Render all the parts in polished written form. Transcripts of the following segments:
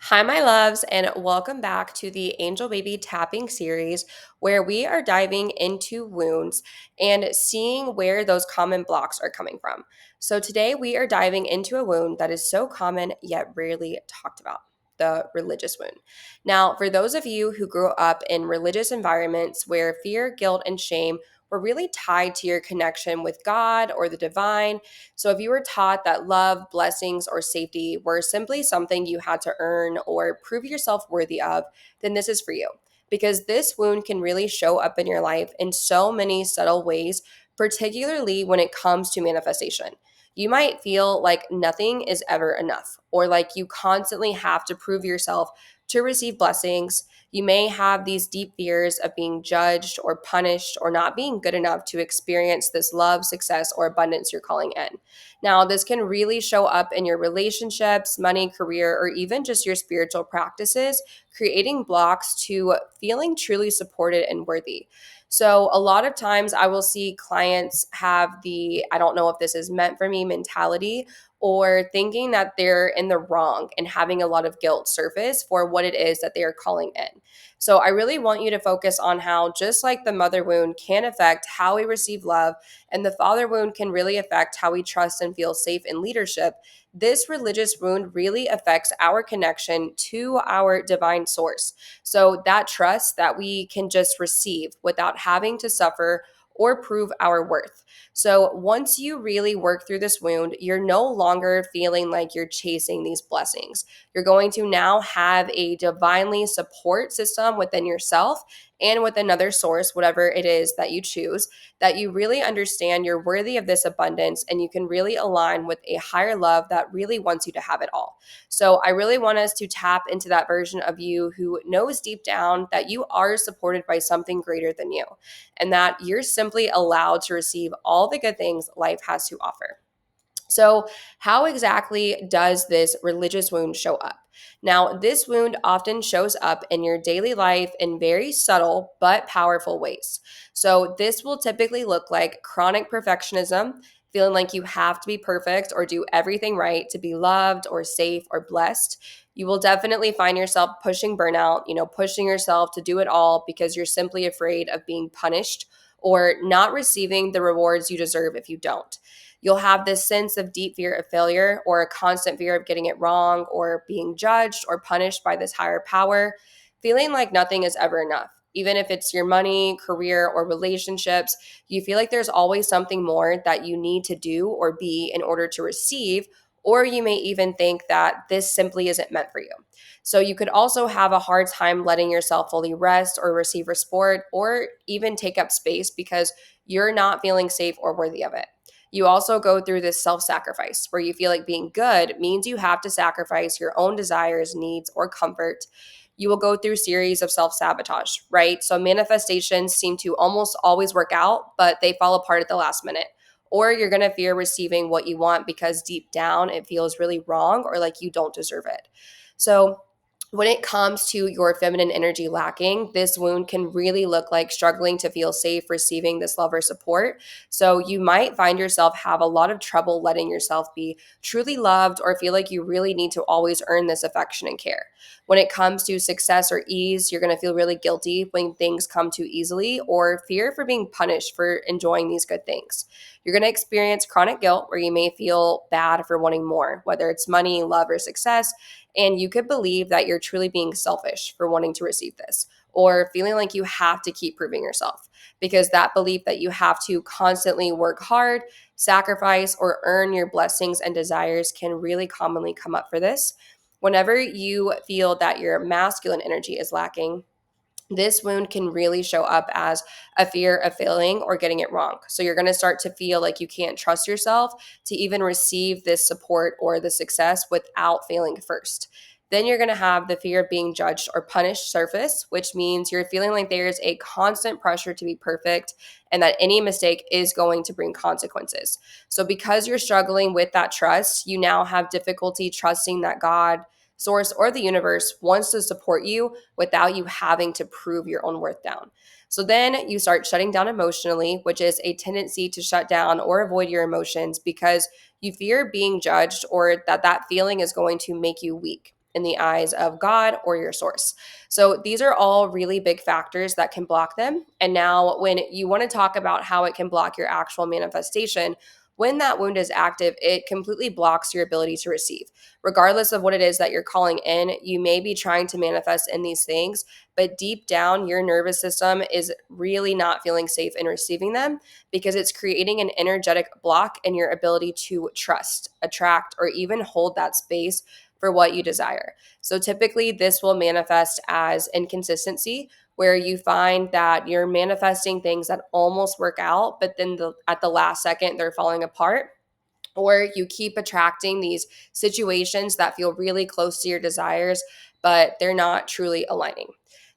Hi, my loves, and welcome back to the Angel Baby Tapping series, where we are diving into wounds and seeing where those common blocks are coming from. So, today we are diving into a wound that is so common yet rarely talked about, the religious wound. Now, for those of you who grew up in religious environments where fear, guilt, and shame were really tied to your connection with God or the divine, so, if you were taught that love, blessings, or safety were simply something you had to earn or prove yourself worthy of, then this is for you. Because this wound can really show up in your life in so many subtle ways, particularly when it comes to manifestation. You might feel like nothing is ever enough, or like you constantly have to prove yourself to receive blessings. You may have these deep fears of being judged or punished or not being good enough to experience this love, success, or abundance you're calling in. Now, this can really show up in your relationships, money, career, or even just your spiritual practices, creating blocks to feeling truly supported and worthy. So, a lot of times I will see clients have the I don't know if this is meant for me mentality, or thinking that they're in the wrong and having a lot of guilt surface for what it is that they are calling in. So, I really want you to focus on how, just like the mother wound can affect how we receive love, and the father wound can really affect how we trust and feel safe in leadership, this religious wound really affects our connection to our divine source. So, that trust that we can just receive without having to suffer or prove our worth. So, once you really work through this wound, you're no longer feeling like you're chasing these blessings. You're going to now have a divinely support system within yourself and with another source, whatever it is that you choose, that you really understand you're worthy of this abundance and you can really align with a higher love that really wants you to have it all. So, I really want us to tap into that version of you who knows deep down that you are supported by something greater than you and that you're simply allowed to receive all the good things life has to offer. So, how exactly does this religious wound show up? Now, this wound often shows up in your daily life in very subtle but powerful ways. So, this will typically look like chronic perfectionism, feeling like you have to be perfect or do everything right to be loved or safe or blessed. You will definitely find yourself pushing burnout, pushing yourself to do it all because you're simply afraid of being punished or not receiving the rewards you deserve if you don't. You'll have this sense of deep fear of failure or a constant fear of getting it wrong or being judged or punished by this higher power, feeling like nothing is ever enough. Even if it's your money, career, or relationships, you feel like there's always something more that you need to do or be in order to receive, or you may even think that this simply isn't meant for you. So you could also have a hard time letting yourself fully rest or receive support or even take up space because you're not feeling safe or worthy of it. You also go through this self sacrifice where you feel like being good means you have to sacrifice your own desires, needs, or comfort. You will go through series of self sabotage, right? So manifestations seem to almost always work out, but they fall apart at the last minute. Or you're going to fear receiving what you want because deep down it feels really wrong or like you don't deserve it. So, when it comes to your feminine energy lacking, this wound can really look like struggling to feel safe receiving this love or support. So you might find yourself have a lot of trouble letting yourself be truly loved or feel like you really need to always earn this affection and care. When it comes to success or ease, you're going to feel really guilty when things come too easily or fear for being punished for enjoying these good things. You're going to experience chronic guilt where you may feel bad for wanting more, whether it's money, love, or success, and you could believe that you're truly being selfish for wanting to receive this or feeling like you have to keep proving yourself because that belief that you have to constantly work hard, sacrifice, or earn your blessings and desires can really commonly come up for this. Whenever you feel that your masculine energy is lacking, this wound can really show up as a fear of failing or getting it wrong. So you're going to start to feel like you can't trust yourself to even receive this support or the success without failing first. Then you're going to have the fear of being judged or punished surface, which means you're feeling like there's a constant pressure to be perfect and that any mistake is going to bring consequences. So because you're struggling with that trust, you now have difficulty trusting that God, source, or the universe wants to support you without you having to prove your own worth down. So then you start shutting down emotionally, which is a tendency to shut down or avoid your emotions because you fear being judged or that feeling is going to make you weak. in the eyes of God or your source. So these are all really big factors that can block them. And now, when you want to talk about how it can block your actual manifestation, when that wound is active, it completely blocks your ability to receive. Regardless of what it is that you're calling in, you may be trying to manifest in these things, but deep down, your nervous system is really not feeling safe in receiving them because it's creating an energetic block in your ability to trust, attract, or even hold that space for what you desire. So typically, this will manifest as inconsistency, where you find that you're manifesting things that almost work out, but then at the last second, they're falling apart. Or you keep attracting these situations that feel really close to your desires, but they're not truly aligning.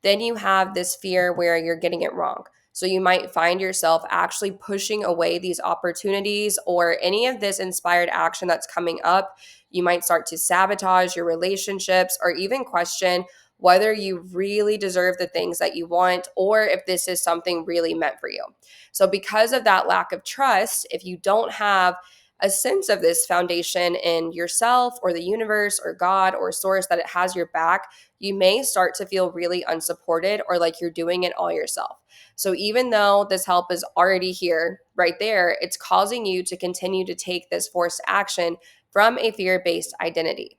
Then you have this fear where you're getting it wrong. So you might find yourself actually pushing away these opportunities or any of this inspired action that's coming up. You might start to sabotage your relationships or even question whether you really deserve the things that you want or if this is something really meant for you. So, because of that lack of trust, if you don't have a sense of this foundation in yourself or the universe or God or source that it has your back, you may start to feel really unsupported or like you're doing it all yourself. So even though this help is already here, right there, it's causing you to continue to take this forced action from a fear-based identity.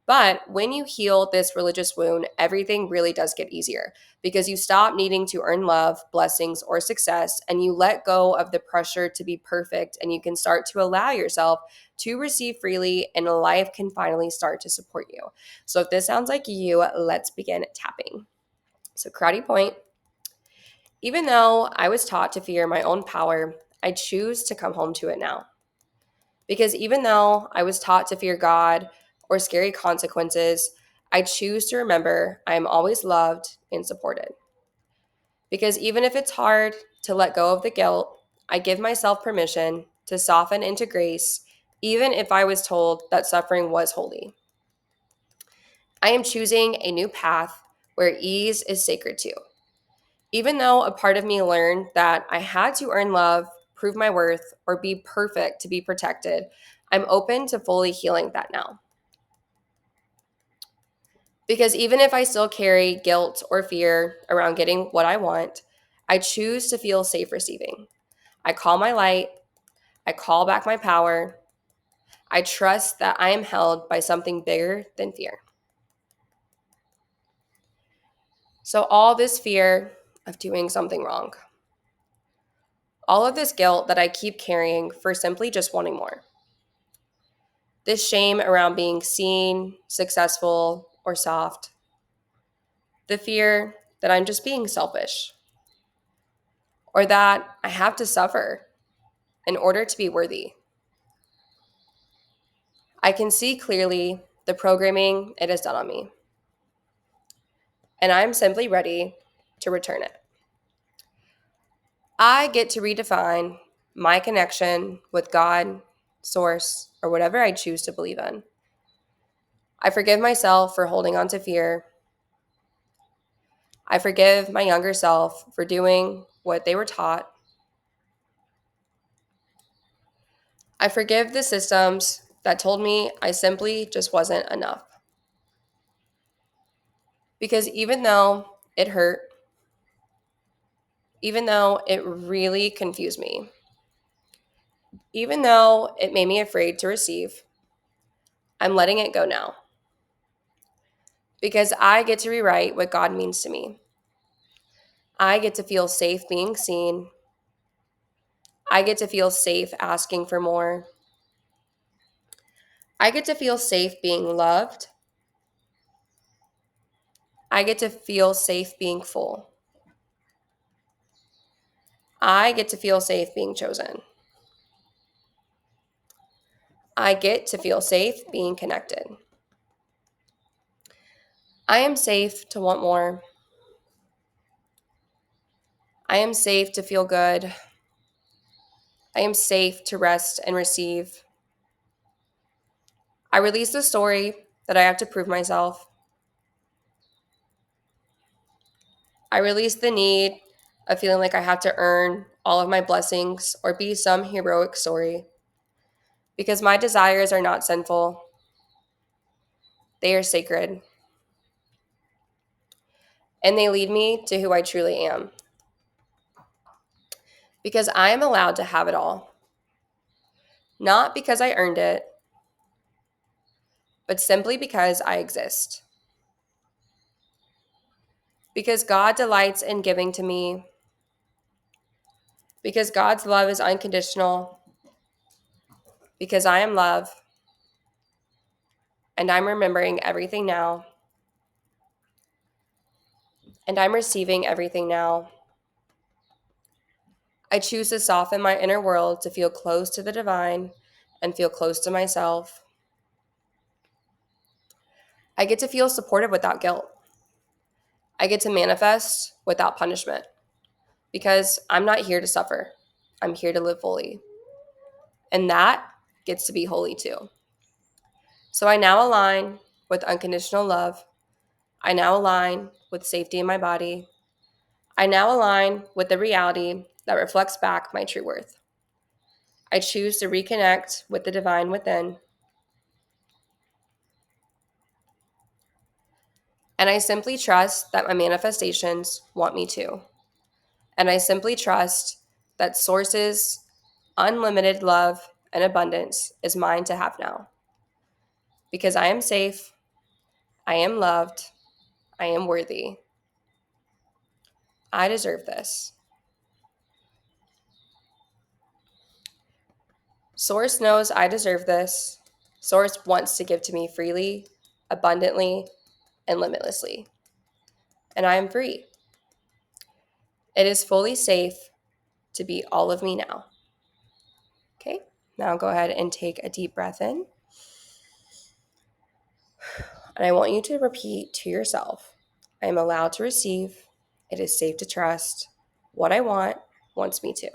But when you heal this religious wound, everything really does get easier because you stop needing to earn love, blessings, or success, and you let go of the pressure to be perfect, and you can start to allow yourself to receive freely, and life can finally start to support you. So if this sounds like you, let's begin tapping. So, karate point. Even though I was taught to fear my own power, I choose to come home to it now. Because even though I was taught to fear God or scary consequences, I choose to remember I am always loved and supported. Because even if it's hard to let go of the guilt, I give myself permission to soften into grace, even if I was told that suffering was holy. I am choosing a new path where ease is sacred too. Even though a part of me learned that I had to earn love, prove my worth, or be perfect to be protected, I'm open to fully healing that now. Because even if I still carry guilt or fear around getting what I want, I choose to feel safe receiving. I call my light, I call back my power, I trust that I am held by something bigger than fear. So, all this fear of doing something wrong, all of this guilt that I keep carrying for simply just wanting more, this shame around being seen, successful, or soft, the fear that I'm just being selfish, or that I have to suffer in order to be worthy. I can see clearly the programming it has done on me, and I'm simply ready to return it. I get to redefine my connection with God, source, or whatever I choose to believe in. I forgive myself for holding on to fear. I forgive my younger self for doing what they were taught. I forgive the systems that told me I simply just wasn't enough. Because even though it hurt, even though it really confused me, even though it made me afraid to receive, I'm letting it go now. Because I get to rewrite what God means to me. I get to feel safe being seen. I get to feel safe asking for more. I get to feel safe being loved. I get to feel safe being full. I get to feel safe being chosen. I get to feel safe being connected. I am safe to want more. I am safe to feel good. I am safe to rest and receive. I release the story that I have to prove myself. I release the need of feeling like I have to earn all of my blessings or be some heroic story. Because my desires are not sinful. They are sacred. And they lead me to who I truly am. Because I am allowed to have it all. Not because I earned it, but simply because I exist. Because God delights in giving to me. Because God's love is unconditional. Because I am love. And I'm remembering everything now. And I'm receiving everything now. I choose to soften my inner world to feel close to the divine and feel close to myself. I get to feel supported without guilt. I get to manifest without punishment because I'm not here to suffer. I'm here to live fully. And that gets to be holy too. So I now align with unconditional love. I now align with safety in my body. I now align with the reality that reflects back my true worth. I choose to reconnect with the divine within. And I simply trust that my manifestations want me to. And I simply trust that Source's unlimited love and abundance is mine to have now. Because I am safe, I am loved, I am worthy. I deserve this. Source knows I deserve this. Source wants to give to me freely, abundantly, and limitlessly. And I am free. It is fully safe to be all of me now. Okay, now go ahead and take a deep breath in. And I want you to repeat to yourself, I am allowed to receive. It is safe to trust. What I want wants me to.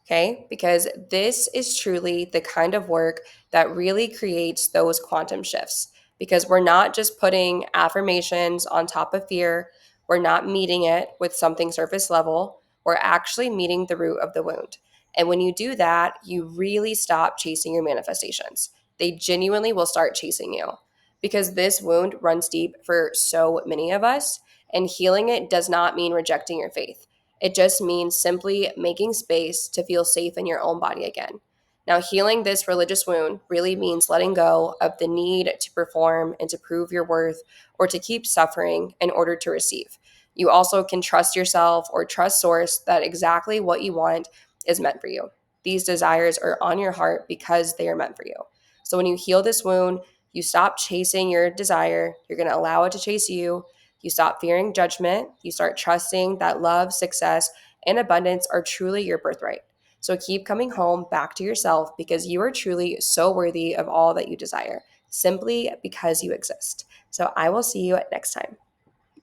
Okay, because this is truly the kind of work that really creates those quantum shifts. Because we're not just putting affirmations on top of fear, we're not meeting it with something surface level, we're actually meeting the root of the wound. And when you do that, you really stop chasing your manifestations. They genuinely will start chasing you because this wound runs deep for so many of us. And healing it does not mean rejecting your faith. It just means simply making space to feel safe in your own body again. Now, healing this religious wound really means letting go of the need to perform and to prove your worth or to keep suffering in order to receive. You also can trust yourself or trust Source that exactly what you want is meant for you. These desires are on your heart because they are meant for you. So when you heal this wound, you stop chasing your desire. You're going to allow it to chase you. You stop fearing judgment. You start trusting that love, success, and abundance are truly your birthright. So keep coming home back to yourself because you are truly so worthy of all that you desire, simply because you exist. So I will see you next time.